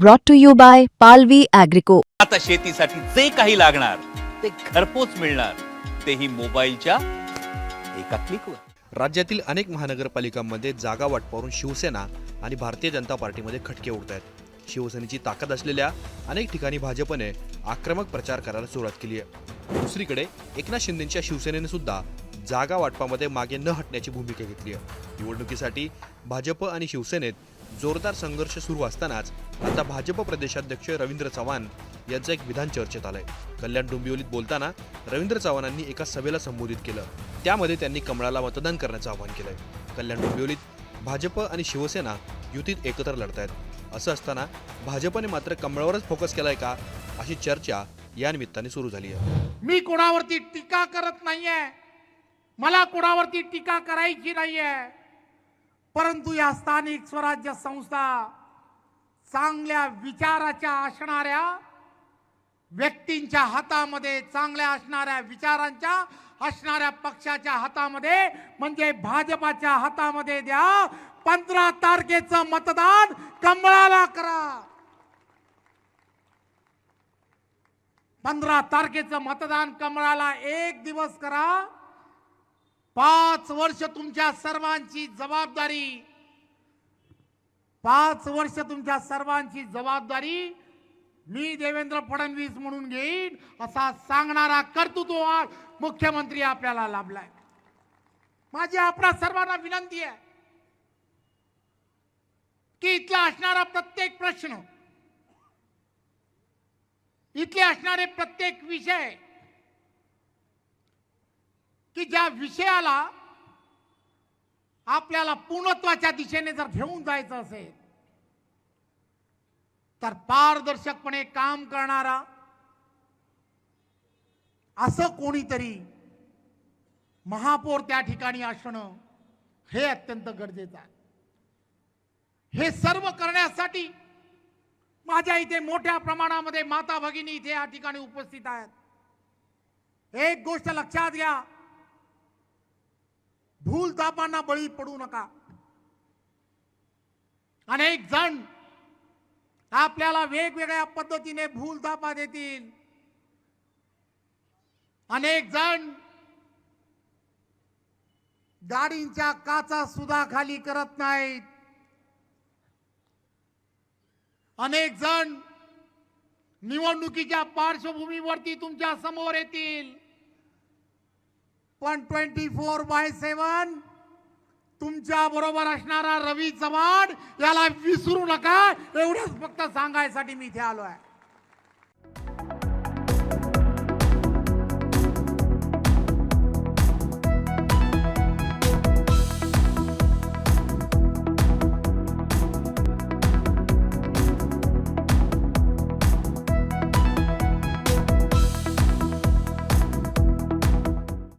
brought to you by Palvi Agrico. आता शेतीसाठी जे काही लागणार ते घरपोच मिळणार, तेही मोबाईलच्या एका क्लिकवर। राज्यातील अनेक महानगरपालिकांमध्ये जागा वाटपावरून शिवसेना आणि भारतीय जनता पार्टीमध्ये खटके उडत आहेत। शिवसेनेची ताकद असलेल्या अनेक ठिकाणी भाजपने आक्रमक प्रचार करायला सुरुवात केली आहे। दुसरीकडे एकनाथ शिंदेंच्या शिवसेनेने सुद्धा जागा वाटपामध्ये मागे न हटण्याची भूमिका घेतली आहे। निवडणुकीसाठी भाजप आणि शिवसेनेत जोरदार संघर्ष सुरू असतानाच आता भाजप प्रदेशाध्यक्ष रवींद्र चव्हाण यांचं एक विधान चर्चेत आलंय। कल्याण डोंबिवलीत बोलताना रवींद्र चव्हाणांनी एका सभेला संबोधित केलं, त्यामध्ये त्यांनी कमळाला मतदान करण्याचं आवाहन केलंय। कल्याण डोंबिवलीत भाजप आणि शिवसेना युतीत एकत्र लढतायत। असं असताना भाजपने मात्र कमळावरच फोकस केलाय का, अशी चर्चा या निमित्ताने सुरू झाली आहे। मी कोणावरती टीका करत नाहीये, मला कोणावरती टीका करायची नाहीये, परंतु या स्थानिक स्वराज्य संस्था चांगल्या विचाराच्या असणाऱ्या व्यक्तींच्या हातामध्ये, चांगल्या असणाऱ्या विचारांच्या असणाऱ्या पक्षाच्या हातामध्ये म्हणजे भाजपाच्या हातामध्ये द्या। 15 तारखेचं मतदान कमळाला करा। 15 तारखेचं मतदान कमळाला एक दिवस करा। 5 वर्ष तुमच्या सर्वांची जबाबदारी, 5 वर्ष तुमच्या सर्वांची जबाबदारी मी देवेंद्र फडणवीस म्हणून घेईन असा सांगणारा कर्तृत्ववान मुख्यमंत्री आपल्याला लाभलाय। माझी आपल्या सर्वांना विनंती आहे की इथला असणारा प्रत्येक प्रश्न, इथले असणारे प्रत्येक विषय की ज्या विषयाला आपल्याला पूर्णत्वाच्या दिशेने जर घेऊन जायचं असेल तर पारदर्शकपणे काम करणारा असं कोणीतरी महापौर त्या ठिकाणी असणं हे अत्यंत गरजेचं आहे। हे सर्व करण्यासाठी माझ्या इथे मोठ्या प्रमाणामध्ये माता भगिनी इथे या ठिकाणी उपस्थित आहेत। एक गोष्ट लक्षात घ्या, भूलथापांना बळी पडू नका। अनेक जण आपल्याला वेगवेगळ्या पद्धतीने भूलथापा देतील, अनेक जण गाडींच्या काचा सुद्धा खाली करत नाहीत, अनेक जण निवडणुकीच्या पार्श्वभूमीवरती तुमच्या समोर येतील, पण 24/7 तुमच्या बरोबर असणारा रवी चव्हाण याला विसरू नका, एवढंच फक्त सांगायसाठी मी इथे आलो आहे।